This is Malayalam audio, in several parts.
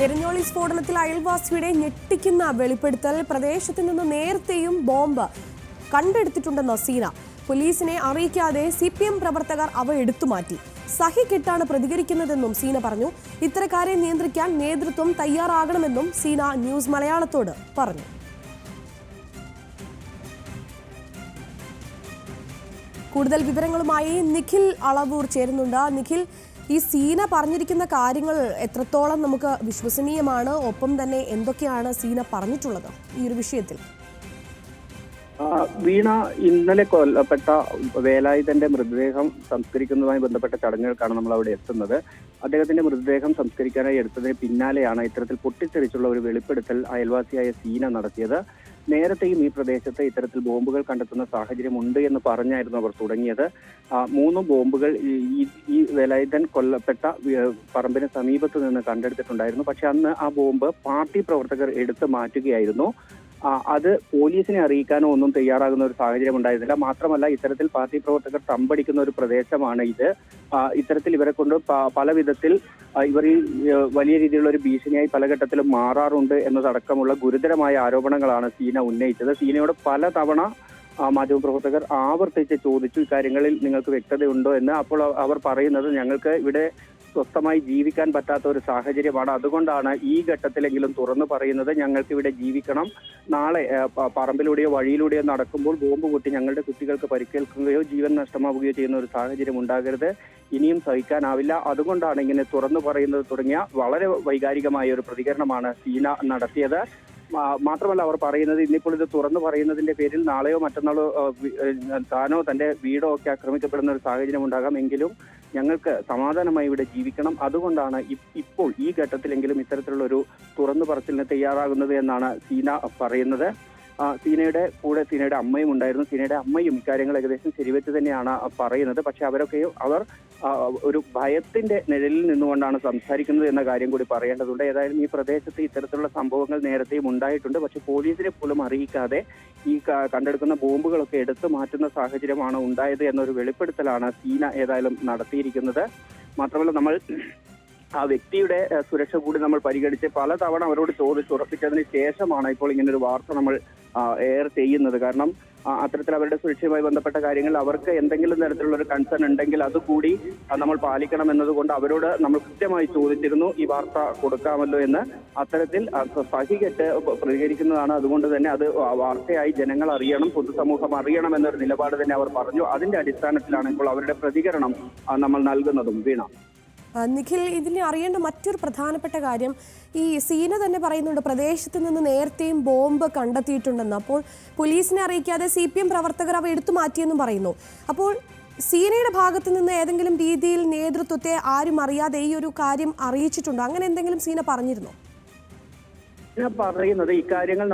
എരഞ്ഞോളി സ്ഫോടനത്തിൽ അയൽവാസിയുടെ ഞെട്ടിക്കുന്ന വെളിപ്പെടുത്തൽ. പ്രദേശത്ത് നിന്ന് നേരത്തെയും ബോംബ് കണ്ടെടുത്തിട്ടുണ്ടെന്ന് സീന. പോലീസിനെ അറിയിക്കാതെ CPM പ്രവർത്തകർ അവ എടുത്തുമാറ്റി. സഹികെട്ടാണ് പ്രതികരിക്കുന്നതെന്നും സീന പറഞ്ഞു. ഇത്തരക്കാരെ നിയന്ത്രിക്കാൻ നേതൃത്വം തയ്യാറാകണമെന്നും സീന ന്യൂസ് മലയാളത്തോട് പറഞ്ഞു. കൂടുതൽ വിവരങ്ങളുമായി നിഖിൽ അളവൂർ ചേരുന്നുണ്ട്. നിഖിൽ, ഈ സീന പറഞ്ഞിരിക്കുന്ന കാര്യങ്ങൾ എത്രത്തോളം നമുക്ക് വിശ്വസനീയമാണ്? ഒപ്പം തന്നെ എന്തൊക്കെയാണ് സീന പറഞ്ഞിട്ടുള്ളത് ഈ ഒരു വിഷയത്തിൽ? വീണ ഇന്നലെ കൊല്ലപ്പെട്ട വേലായുധന്റെ മൃതദേഹം സംസ്കരിക്കുന്നതുമായി ബന്ധപ്പെട്ട ചടങ്ങുകൾക്കാണ് നമ്മൾ അവിടെ എത്തുന്നത്. അദ്ദേഹത്തിന്റെ മൃതദേഹം സംസ്കരിക്കാനായി എടുത്തതിന് പിന്നാലെയാണ് ഇത്തരത്തിൽ പൊട്ടിത്തെറിച്ചുള്ള ഒരു വെളിപ്പെടുത്തൽ അയൽവാസിയായ സീന നടത്തിയത്. നേരത്തെയും ഈ പ്രദേശത്ത് ഇത്തരത്തിൽ ബോംബുകൾ കണ്ടെത്തുന്ന സാഹചര്യം ഉണ്ട് എന്ന് പറഞ്ഞായിരുന്നു അവർ തുടങ്ങിയത്. 3 ബോംബുകൾ ഈ വേലായുധൻ കൊല്ലപ്പെട്ട പറമ്പിന് സമീപത്ത് നിന്ന് കണ്ടെടുത്തിട്ടുണ്ടായിരുന്നു. പക്ഷെ അന്ന് ആ ബോംബ് പാർട്ടി പ്രവർത്തകർ എടുത്തു മാറ്റുകയായിരുന്നു. അത് പോലീസിനെ അറിയിക്കാനോ ഒന്നും തയ്യാറാകുന്ന ഒരു സാഹചര്യം ഉണ്ടായിരുന്നില്ല. മാത്രമല്ല, ഇത്തരത്തിൽ പാർട്ടി പ്രവർത്തകർ തമ്പടിക്കുന്ന ഒരു പ്രദേശമാണ് ഇത്. ഇത്തരത്തിൽ ഇവരെ കൊണ്ട് പല വിധത്തിൽ ഇവർ ഈ വലിയ രീതിയിലുള്ള ഒരു ഭീഷണിയായി പല ഘട്ടത്തിലും മാറാറുണ്ട് എന്നതടക്കമുള്ള ഗുരുതരമായ ആരോപണങ്ങളാണ് സീന ഉന്നയിച്ചത്. സീനയോട് പലതവണ മാധ്യമപ്രവർത്തകർ ആവർത്തിച്ച് ചോദിച്ചു, ഇക്കാര്യങ്ങളിൽ നിങ്ങൾക്ക് വ്യക്തതയുണ്ടോ എന്ന്. അപ്പോൾ അവർ പറയുന്നത്, ഞങ്ങൾക്ക് ഇവിടെ സ്വസ്ഥമായി ജീവിക്കാൻ പറ്റാത്ത ഒരു സാഹചര്യമാണ്, അതുകൊണ്ടാണ് ഈ ഘട്ടത്തിലെങ്കിലും തുറന്നു പറയുന്നത്. ഞങ്ങൾക്ക് ഇവിടെ ജീവിക്കണം. നാളെ പറമ്പിലൂടെയോ വഴിയിലൂടെയോ നടക്കുമ്പോൾ ബോംബ് പൊട്ടി ഞങ്ങളുടെ കുട്ടികൾക്ക് പരിക്കേൽക്കുകയോ ജീവൻ നഷ്ടമാവുകയോ ചെയ്യുന്ന ഒരു സാഹചര്യം ഉണ്ടാകരുത്. ഇനിയും സഹിക്കാനാവില്ല. അതുകൊണ്ടാണ് ഇങ്ങനെ തുറന്നു പറയുന്നത് തുടങ്ങിയ വളരെ വൈകാരികമായ ഒരു പ്രതികരണമാണ് സീന നടത്തിയത്. മാത്രമല്ല, അവർ പറയുന്നത് ഇന്നിപ്പോൾ ഇത് തുറന്നു പറയുന്നതിന്റെ പേരിൽ നാളെയോ മറ്റന്നാളോ താനോ തന്റെ വീടോ ഒക്കെ ആക്രമിക്കപ്പെടുന്ന ഒരു സാഹചര്യം ഉണ്ടാകാം. എങ്കിലും ഞങ്ങൾക്ക് സമാധാനമായി ഇവിടെ ജീവിക്കണം. അതുകൊണ്ടാണ് ഇപ്പോൾ ഈ ഘട്ടത്തിലെങ്കിലും ഇത്തരത്തിലുള്ള ഒരു തുറന്നു പറച്ചിലിന് തയ്യാറാകുന്നത് എന്നാണ് സീന പറയുന്നത്. സീനയുടെ കൂടെ സീനയുടെ അമ്മയും ഉണ്ടായിരുന്നു. സീനയുടെ അമ്മയും ഇക്കാര്യങ്ങൾ ഏകദേശം ശരിവെച്ച് തന്നെയാണ് പറയുന്നത്. പക്ഷെ അവർ ഒരു ഭയത്തിന്റെ നിഴലിൽ നിന്നുകൊണ്ടാണ് സംസാരിക്കുന്നത് എന്ന കാര്യം കൂടി പറയേണ്ടതുണ്ട്. ഏതായാലും ഈ പ്രദേശത്ത് ഇത്തരത്തിലുള്ള സംഭവങ്ങൾ നേരത്തെയും ഉണ്ടായിട്ടുണ്ട്. പക്ഷെ പോലീസിനെ പോലും അറിയിക്കാതെ ഈ കണ്ടെടുക്കുന്ന ബോംബുകളൊക്കെ എടുത്തു മാറ്റുന്ന സാഹചര്യമാണ് ഉണ്ടായത് എന്നൊരു വെളിപ്പെടുത്തലാണ് സീന ഏതായാലും നടത്തിയിരിക്കുന്നത്. മാത്രമല്ല, നമ്മൾ ആ വ്യക്തിയുടെ സുരക്ഷ കൂടി നമ്മൾ പരിഗണിച്ച് പലതവണ അവരോട് ചോദിച്ചുറപ്പിച്ചതിന് ശേഷമാണ് ഇപ്പോൾ ഇങ്ങനൊരു വാർത്ത നമ്മൾ എയർ ചെയ്യുന്നത്. കാരണം അത്തരത്തിൽ അവരുടെ സുരക്ഷയുമായി ബന്ധപ്പെട്ട കാര്യങ്ങൾ അവർക്ക് എന്തെങ്കിലും തരത്തിലുള്ള ഒരു കൺസേൺ ഉണ്ടെങ്കിൽ അതുകൂടി നമ്മൾ പാലിക്കണം എന്നതുകൊണ്ട് അവരോട് നമ്മൾ കൃത്യമായി ചോദിച്ചിരുന്നു ഈ വാർത്ത കൊടുക്കാമല്ലോ എന്ന്. അത്തരത്തിൽ സഹികെട്ട് പ്രതികരിക്കുന്നതാണ്. അതുകൊണ്ട് തന്നെ അത് വാർത്തയായി ജനങ്ങൾ അറിയണം, പൊതുസമൂഹം അറിയണം എന്നൊരു നിലപാട് തന്നെ അവർ പറഞ്ഞു. അതിന്റെ അടിസ്ഥാനത്തിലാണ് ഇപ്പോൾ അവരുടെ പ്രതികരണം നമ്മൾ നൽകുന്നതും. വീണ, നിഖിൽ, ഇതിനെ അറിയേണ്ട മറ്റൊരു പ്രധാനപ്പെട്ട കാര്യം, ഈ സീന തന്നെ പറയുന്നുണ്ട് പ്രദേശത്ത് നിന്ന് നേരത്തെയും ബോംബ് കണ്ടെത്തിയിട്ടുണ്ടെന്ന്. അപ്പോൾ പോലീസിനെ അറിയിക്കാതെ CPM പ്രവർത്തകർ അവ എടുത്തു മാറ്റിയെന്നും പറയുന്നു. അപ്പോൾ സീനയുടെ ഭാഗത്ത് നിന്ന് ഏതെങ്കിലും രീതിയിൽ നേതൃത്വത്തെ ആരും അറിയാതെ ഈ ഒരു കാര്യം അറിയിച്ചിട്ടുണ്ടോ? അങ്ങനെ എന്തെങ്കിലും സീന പറഞ്ഞിരുന്നോ? പറയുന്നത് ഇക്കാര്യങ്ങൾ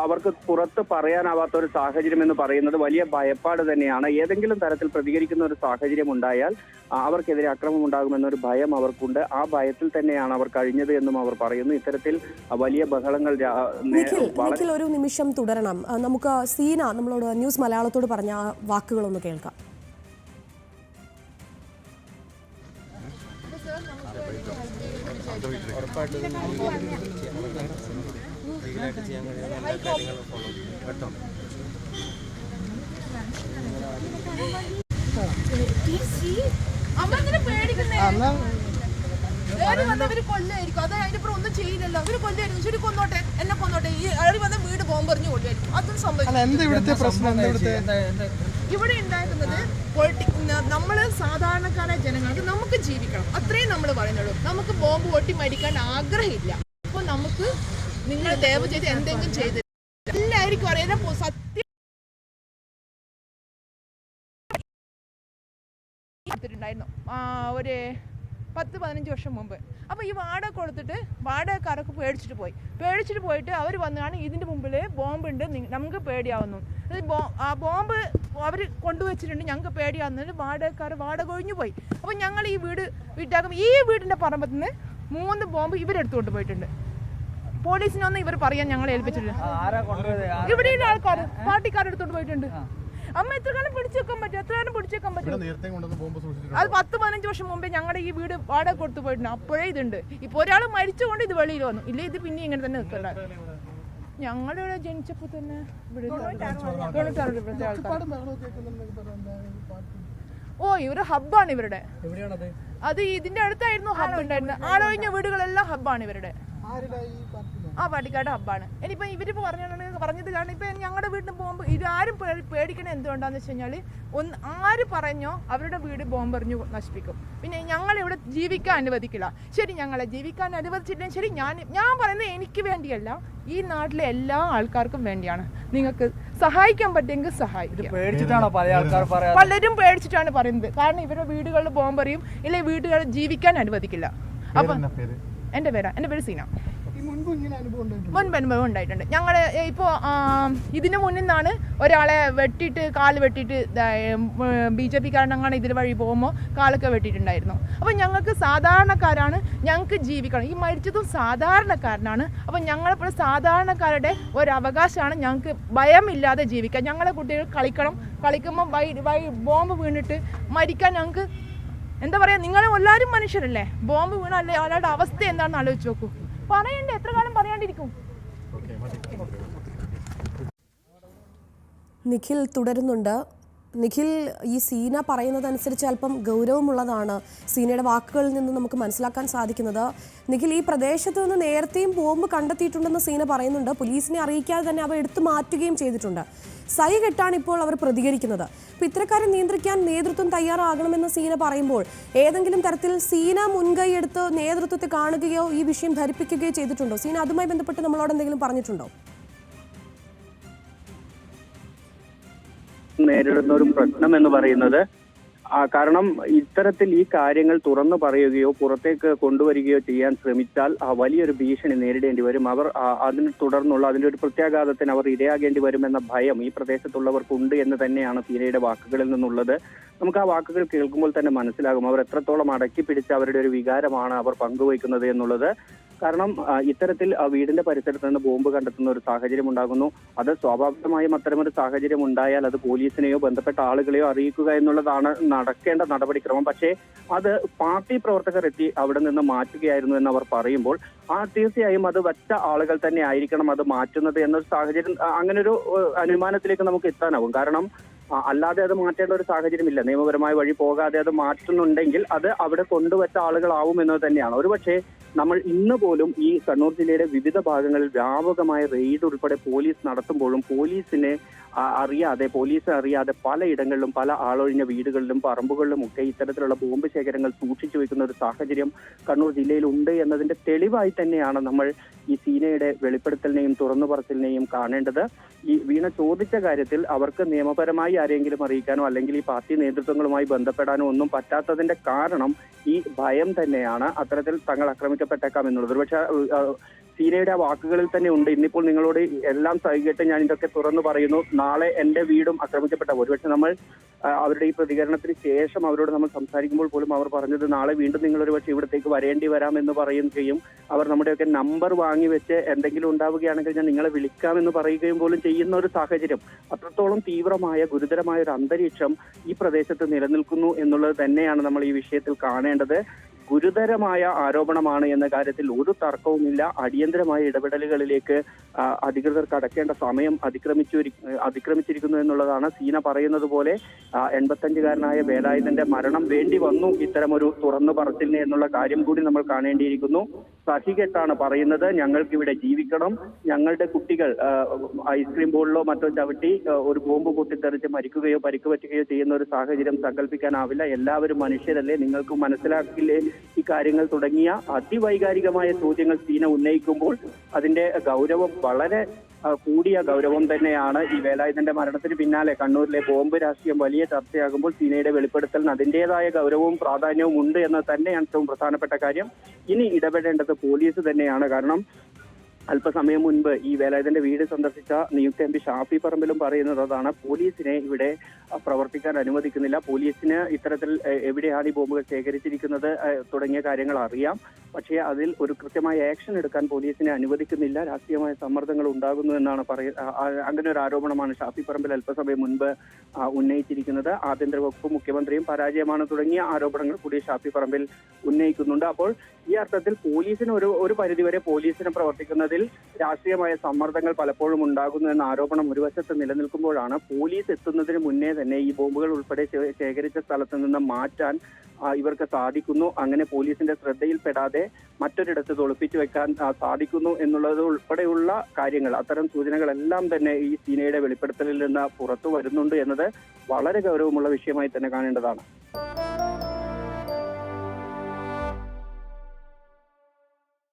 അവർക്ക് പുറത്ത് പറയാനാവാത്ത ഒരു സാഹചര്യം എന്ന് പറയുന്നത് വലിയ ഭയപ്പാട് തന്നെയാണ്. ഏതെങ്കിലും തരത്തിൽ പ്രതികരിക്കുന്ന ഒരു സാഹചര്യം ഉണ്ടായാൽ അവർക്കെതിരെ അക്രമം ഉണ്ടാകുമെന്നൊരു ഭയം അവർക്കുണ്ട്. ആ ഭയത്തിൽ തന്നെയാണ് അവർ കഴിഞ്ഞത് എന്നും അവർ പറയുന്നു. ഇത്തരത്തിൽ വലിയ ബഹളങ്ങൾ ഒരു നിമിഷം തുടരണം. നമുക്ക് സീന നമ്മളോട് ന്യൂസ് മലയാളത്തോട് പറഞ്ഞ വാക്കുകളൊന്ന് കേൾക്കാം. കൊല്ലായിരിക്കും, അത് അതിന്റെ ഒന്നും ചെയ്യില്ലല്ലോ. അവര് കൊല്ലായിരിക്കും, ശരി കൊന്നോട്ടെ, എന്നെ കൊന്നോട്ടെ. ഈ അയാൾ വന്ന വീട് ബോംബെറിഞ്ഞ് കൊല്ലായിരിക്കും. അതും സംഭവിക്കും. ഇവിടെ ഉണ്ടാക്കുന്നത് നമ്മള് സാധാരണക്കാരായ ജനങ്ങൾക്ക് നമുക്ക് ജീവിക്കണം, അത്രയും നമ്മൾ പറയുന്നുള്ളൂ. നമുക്ക് ബോംബ് പൊട്ടി മരിക്കാൻ ആഗ്രഹമില്ല. അപ്പൊ നമുക്ക് നിങ്ങൾ ദയവ് ചെയ്ത് എന്തെങ്കിലും ചെയ്ത് എല്ലാവർക്കും അറിയാം സത്യം ഒരു 10-15 വർഷം മുമ്പ്. അപ്പോൾ ഈ വാടക കൊടുത്തിട്ട് വാടകക്കാരൊക്കെ പേടിച്ചിട്ട് പോയിട്ട് അവർ വന്നാണ് ഇതിൻ്റെ മുമ്പിൽ ബോംബുണ്ട്, നമുക്ക് പേടിയാവുന്നു. ആ ബോംബ് അവർ കൊണ്ടുവച്ചിട്ടുണ്ട്, ഞങ്ങൾക്ക് പേടിയാവുന്നതിന് വാടക ഒഴിഞ്ഞു പോയി. അപ്പോൾ ഞങ്ങൾ ഈ വീട്ടാകുമ്പോൾ ഈ വീടിൻ്റെ പറമ്പത്ത് നിന്ന് 3 ബോംബ് ഇവരെടുത്തുകൊണ്ട് പോയിട്ടുണ്ട്. പോലീസിനൊന്നും ഇവർ പറയാൻ ഞങ്ങളെ ഏൽപ്പിച്ചിട്ടുണ്ട്. ഇവിടെയുള്ള ആൾക്കാർ പാർട്ടിക്കാരെടുത്തോണ്ട് പോയിട്ടുണ്ട്. അമ്മ എത്ര കാലം പിടിച്ചു വെക്കാൻ പറ്റും? എത്ര കാലം പിടിച്ചു വെക്കാൻ പറ്റും? അത് 10-15 വർഷം മുമ്പേ ഞങ്ങളുടെ ഈ വീട് വാടക കൊടുത്തു പോയിട്ടുണ്ട്. അപ്പോഴേ ഇതുണ്ട്. ഇപ്പൊ ഒരാൾ മരിച്ചുകൊണ്ട് ഇത് വെളിയിൽ വന്നു. ഇല്ല, ഇത് പിന്നെ ഇങ്ങനെ തന്നെ നിൽക്കണ്ട. ഞങ്ങളുടെ ഇവിടെ ജനിച്ചപ്പോ തന്നെ ഇവര് ഹബ്ബാണ് ഇവരുടെ. അത് ഇതിന്റെ അടുത്തായിരുന്നു ഹബ്ബ് ഉണ്ടായിരുന്നത്. ആളൊഴിഞ്ഞ വീടുകളെല്ലാം ഹബ്ബാണ് ഇവരുടെ. ആ പാർട്ടിക്കാരുടെ ഹബ്ബാണ്. ഇനിയിപ്പോ ഇവരിപ്പോ പറഞ്ഞത് കാരണം ഇപ്പൊ ഞങ്ങളുടെ വീട്ടിൽ പോകുമ്പോൾ ഇതാരും പേടിക്കണ എന്തുകൊണ്ടാന്ന് വെച്ച് കഴിഞ്ഞാല് ആര് പറഞ്ഞോ അവരുടെ വീട് ബോംബെറിഞ്ഞു നശിപ്പിക്കും. പിന്നെ ഞങ്ങളിവിടെ ജീവിക്കാൻ അനുവദിക്കില്ല. ശരി, ഞങ്ങളെ ജീവിക്കാൻ അനുവദിച്ചില്ലെങ്കിൽ ശരി, ഞാൻ പറയുന്നത് എനിക്ക് വേണ്ടിയല്ല, ഈ നാട്ടിലെ എല്ലാ ആൾക്കാർക്കും വേണ്ടിയാണ്. നിങ്ങൾക്ക് സഹായിക്കാൻ പറ്റുമെങ്കിൽ സഹായിക്കും. പലരും പേടിച്ചിട്ടാണ് പറയുന്നത്. കാരണം ഇവരുടെ വീടുകളിൽ ബോംബെറിയും, ഇല്ലെങ്കിൽ വീടുകളിൽ ജീവിക്കാൻ അനുവദിക്കില്ല. അപ്പൊ എൻ്റെ പേര് സീന. മുൻപ് അനുഭവം ഉണ്ടായിട്ടുണ്ട്. ഞങ്ങൾ ഇപ്പോൾ ഇതിന് മുന്നിൽ നിന്നാണ് ഒരാളെ വെട്ടിയിട്ട് കാല് വെട്ടിയിട്ട് BJP കാരണങ്ങളാണ് ഇതിൽ വഴി പോകുമ്പോൾ കാലൊക്കെ വെട്ടിയിട്ടുണ്ടായിരുന്നു. അപ്പോൾ ഞങ്ങൾക്ക് സാധാരണക്കാരാണ്, ഞങ്ങൾക്ക് ജീവിക്കണം. ഈ മരിച്ചതും സാധാരണക്കാരനാണ്. അപ്പോൾ ഞങ്ങളിപ്പോൾ സാധാരണക്കാരുടെ ഒരവകാശമാണ് ഞങ്ങൾക്ക് ഭയമില്ലാതെ ജീവിക്കാൻ. ഞങ്ങളെ കുട്ടികൾ കളിക്കുമ്പോൾ ബോംബ് വീണിട്ട് മരിക്കാൻ ഞങ്ങൾക്ക് എന്താ പറയുക? നിങ്ങളും എല്ലാവരും മനുഷ്യരല്ലേ? ബോംബ് വീണല്ലേ ഒരാളുടെ അവസ്ഥ എന്താണെന്ന് ആലോചിച്ച് നോക്കൂ. പറയണ്ടേ? എത്ര കാലം പറയാണ്ടിരിക്കും? നിഖിൽ തുടരുന്നുണ്ട്. നിഖിൽ, ഈ സീന പറയുന്നതനുസരിച്ച് അല്പം ഗൗരവമുള്ളതാണ് സീനയുടെ വാക്കുകളിൽ നിന്ന് നമുക്ക് മനസ്സിലാക്കാൻ സാധിക്കുന്നത്. നിഖിൽ, ഈ പ്രദേശത്ത് നിന്ന് നേരത്തെയും ബോംബ് കണ്ടെത്തിയിട്ടുണ്ടെന്ന് സീന പറയുന്നുണ്ട്. പോലീസിനെ അറിയിക്കാതെ തന്നെ അവ എടുത്തു മാറ്റുകയും ചെയ്തിട്ടുണ്ട്. സൈ കെട്ടാണ് ഇപ്പോൾ അവർ പ്രതികരിക്കുന്നത്. അപ്പോൾ ഇത്തരക്കാരെ നിയന്ത്രിക്കാൻ നേതൃത്വം തയ്യാറാകണമെന്ന് സീന പറയുമ്പോൾ ഏതെങ്കിലും തരത്തിൽ സീന മുൻകൈ എടുത്ത് നേതൃത്വത്തെ കാണുകയോ ഈ വിഷയം ധരിപ്പിക്കുകയോ ചെയ്തിട്ടുണ്ടോ? സീന അതുമായി ബന്ധപ്പെട്ട് നമ്മളോട് എന്തെങ്കിലും പറഞ്ഞിട്ടുണ്ടോ? നേരിടുന്ന ഒരു പ്രശ്നം എന്ന് പറയുന്നത് കാരണം ഇത്തരത്തിൽ ഈ കാര്യങ്ങൾ തുറന്നു പറയുകയോ പുറത്തേക്ക് കൊണ്ടുവരികയോ ചെയ്യാൻ ശ്രമിച്ചാൽ വലിയൊരു ഭീഷണി നേരിടേണ്ടി വരും. അവർ അതിനെ തുടർന്നുള്ള അതിന്റെ ഒരു പ്രത്യാഘാതത്തിന് അവർ ഇരയാകേണ്ടി വരുമെന്ന ഭയം ഈ പ്രദേശത്തുള്ളവർക്കുണ്ട് എന്ന് തന്നെയാണ് സീനയുടെ വാക്കുകളിൽ നിന്നുള്ളത്. നമുക്ക് ആ വാക്കുകൾ കേൾക്കുമ്പോൾ തന്നെ മനസ്സിലാകും അവർ എത്രത്തോളം അടക്കി പിടിച്ച് അവരുടെ ഒരു വികാരമാണ് അവർ പങ്കുവയ്ക്കുന്നത് എന്നുള്ളത്. കാരണം ഇത്തരത്തിൽ വീടിന്റെ പരിസരത്ത് നിന്ന് ബോംബ് കണ്ടെത്തുന്ന ഒരു സാഹചര്യം ഉണ്ടാകുന്നു. അത് സ്വാഭാവികമായും അത്തരമൊരു സാഹചര്യം ഉണ്ടായാൽ അത് പോലീസിനെയോ ബന്ധപ്പെട്ട ആളുകളെയോ അറിയിക്കുക എന്നുള്ളതാണ് നടക്കേണ്ട നടപടിക്രമം. പക്ഷേ അത് പാർട്ടി പ്രവർത്തകർ എത്തി അവിടെ നിന്ന് മാറ്റുകയായിരുന്നു എന്ന് അവർ പറയുമ്പോൾ തീർച്ചയായും അത് വച്ച ആളുകൾ തന്നെ ആയിരിക്കണം അത് മാറ്റുന്നത് എന്നൊരു സാഹചര്യം, അങ്ങനെ ഒരു അനുമാനത്തിലേക്ക് നമുക്ക് എത്താനാവും. കാരണം അല്ലാതെ അത് മാറ്റേണ്ട ഒരു സാഹചര്യമില്ല. നിയമപരമായ വഴി പോകാതെ അത് മാറ്റുന്നുണ്ടെങ്കിൽ അത് അവിടെ കൊണ്ടുവച്ച ആളുകളാവും എന്നത് തന്നെയാണ്. ഒരുപക്ഷെ നമ്മൾ ഇന്ന് പോലും ഈ കണ്ണൂർ ജില്ലയുടെ വിവിധ ഭാഗങ്ങളിൽ വ്യാപകമായ റെയ്ഡ് ഉൾപ്പെടെ പോലീസ് നടത്തുമ്പോഴും പോലീസിനെ അറിയാതെ പലയിടങ്ങളിലും പല ആളൊഴിഞ്ഞ വീടുകളിലും പറമ്പുകളിലും ഒക്കെ ഇത്തരത്തിലുള്ള ബോംബ് ശേഖരങ്ങൾ സൂക്ഷിച്ചു വെക്കുന്ന ഒരു സാഹചര്യം കണ്ണൂർ ജില്ലയിൽ ഉണ്ട് എന്നതിന്റെ തെളിവായി തന്നെയാണ് നമ്മൾ ഈ സീനയുടെ വെളിപ്പെടുത്തലിനെയും തുറന്നു പറച്ചിലിനെയും കാണേണ്ടത്. ഈ വീണ ചോദിച്ച കാര്യത്തിൽ അവർക്ക് നിയമപരമായി ആരെങ്കിലും അറിയിക്കാനോ അല്ലെങ്കിൽ ഈ പാർട്ടി നേതൃത്വങ്ങളുമായി ബന്ധപ്പെടാനോ ഒന്നും പറ്റാത്തതിന്റെ കാരണം ഈ ഭയം തന്നെയാണ്. അത്തരത്തിൽ തങ്ങൾ ആക്രമിക്കപ്പെട്ടേക്കാം എന്നുള്ളത് ഒരുപക്ഷെ സീനയുടെ ആ വാക്കുകളിൽ തന്നെ ഉണ്ട്. ഇന്നിപ്പോൾ നിങ്ങളോട് എല്ലാം സഹികെട്ട് ഞാൻ ഇതൊക്കെ തുറന്നു പറയുന്നു, നാളെ എന്റെ വീടും ആക്രമിക്കപ്പെട്ട ഒരുപക്ഷെ നമ്മൾ അവരുടെ ഈ പ്രതികരണത്തിന് ശേഷം അവരോട് നമ്മൾ സംസാരിക്കുമ്പോൾ പോലും അവർ പറഞ്ഞത് നാളെ വീണ്ടും നിങ്ങൾ ഒരുപക്ഷെ ഇവിടത്തേക്ക് വരേണ്ടി വരാം എന്ന് പറയുകയും അവർ നമ്മുടെയൊക്കെ നമ്പർ വാങ്ങി വെച്ച് എന്തെങ്കിലും ഉണ്ടാവുകയാണെങ്കിൽ ഞാൻ നിങ്ങളെ വിളിക്കാമെന്ന് പറയുകയും പോലും ചെയ്യുന്ന ഒരു സാഹചര്യം. അത്രത്തോളം തീവ്രമായ ഗുരുതരമായ ഒരു അന്തരീക്ഷം ഈ പ്രദേശത്ത് നിലനിൽക്കുന്നു എന്നുള്ളത് തന്നെയാണ് നമ്മൾ ഈ വിഷയത്തിൽ കാണേണ്ടത്. ഗുരുതരമായ ആരോപണമാണ് എന്ന കാര്യത്തിൽ ഒരു തർക്കവുമില്ല. അടിയന്തരമായ ഇടപെടലുകളിലേക്ക് അധികൃതർ കടക്കേണ്ട സമയം അതിക്രമിച്ചിരിക്കുന്നു എന്നുള്ളതാണ്. സീന പറയുന്നത് പോലെ 85-കാരനായ വേലായുധന്റെ മരണം വേണ്ടി വന്നു ഇത്തരമൊരു തുറന്നു പറച്ചിലിന് എന്നുള്ള കാര്യം കൂടി നമ്മൾ കാണേണ്ടിയിരിക്കുന്നു. സഹികെട്ടാണ് പറയുന്നത്, ഞങ്ങൾക്കിവിടെ ജീവിക്കണം, ഞങ്ങളുടെ കുട്ടികൾ ഐസ്ക്രീം ബോളിലോ മറ്റോ ചവിട്ടി ഒരു ബോംബ് പൊട്ടിത്തെറിച്ച് മരിക്കുകയോ പരിക്ക് പറ്റുകയോ ചെയ്യുന്ന ഒരു സാഹചര്യം സങ്കല്പിക്കാനാവില്ല. എല്ലാവരും മനുഷ്യരല്ലേ, നിങ്ങൾക്ക് മനസ്സിലാക്കില്ലേ ഈ കാര്യങ്ങൾ തുടങ്ങിയ അതിവൈകാരികമായ ചോദ്യങ്ങൾ സീന ഉന്നയിക്കുമ്പോൾ അതിന്റെ ഗൗരവം വളരെ കൂടിയ ഗൗരവം തന്നെയാണ്. ഈ വേലായുധന്റെ മരണത്തിന് പിന്നാലെ കണ്ണൂരിലെ ബോംബ് രാഷ്ട്രീയം വലിയ ചർച്ചയാകുമ്പോൾ സീനയുടെ വെളിപ്പെടുത്തലിന് അതിൻ്റെതായ ഗൗരവവും പ്രാധാന്യവും ഉണ്ട് എന്ന് തന്നെയാണ് ഏറ്റവും പ്രധാനപ്പെട്ട കാര്യം. ഇനി ഇടപെടേണ്ടത് പോലീസ് തന്നെയാണ്. കാരണം അല്പസമയം മുൻപ് ഈ വേലായുധന്റെ വീട് സന്ദർശിച്ച നിയുക്ത MP ഷാഫി പറമ്പിലും പറയുന്നത് അതാണ്. പോലീസിനെ ഇവിടെ പ്രവർത്തിക്കാൻ അനുവദിക്കുന്നില്ല. പോലീസിന് ഇത്തരത്തിൽ എവിടെയാണ് ഈ ബോംബുകൾ ശേഖരിച്ചിരിക്കുന്നത് തുടങ്ങിയ കാര്യങ്ങൾ അറിയാം. പക്ഷേ അതിൽ ഒരു കൃത്യമായ ആക്ഷൻ എടുക്കാൻ പോലീസിനെ അനുവദിക്കുന്നില്ല. രാഷ്ട്രീയമായ സമ്മർദ്ദങ്ങൾ ഉണ്ടാകുന്നു എന്നാണ് അങ്ങനെ ഒരു ആരോപണമാണ് ഷാഫി പറമ്പിൽ അല്പസമയം മുൻപ് ഉന്നയിച്ചിരിക്കുന്നത്. ആഭ്യന്തര വകുപ്പ് മുഖ്യമന്ത്രിയും പരാജയമാണ് തുടങ്ങിയ ആരോപണങ്ങൾ കൂടി ഷാഫി പറമ്പിൽ ഉന്നയിക്കുന്നുണ്ട്. അപ്പോൾ ഈ അർത്ഥത്തിൽ പോലീസിന് ഒരു പരിധിവരെ പോലീസിന് പ്രവർത്തിക്കുന്നതിൽ രാഷ്ട്രീയമായ സമ്മർദ്ദങ്ങൾ പലപ്പോഴും ഉണ്ടാകുന്നു എന്ന ആരോപണം ഒരു വശത്ത് നിലനിൽക്കുമ്പോഴാണ് പോലീസ് എത്തുന്നതിന് മുന്നേ തന്നെ ഈ ബോംബുകൾ ഉൾപ്പെടെ ശേഖരിച്ച സ്ഥലത്ത് നിന്ന് മാറ്റാൻ ഇവർക്ക് സാധിക്കുന്നു. അങ്ങനെ പോലീസിന്റെ ശ്രദ്ധയിൽപ്പെടാതെ മറ്റൊരിടത്ത് ഒളിപ്പിച്ചു വെക്കാൻ സാധിക്കുന്നു എന്നുള്ളത് ഉൾപ്പെടെയുള്ള കാര്യങ്ങൾ, അത്തരം സൂചനകളെല്ലാം തന്നെ ഈ സീനയുടെ വെളിപ്പെടുത്തലിൽ നിന്ന് പുറത്തു വരുന്നുണ്ട് എന്നത് വളരെ ഗൗരവമുള്ള വിഷയമായി തന്നെ കാണേണ്ടതാണ്.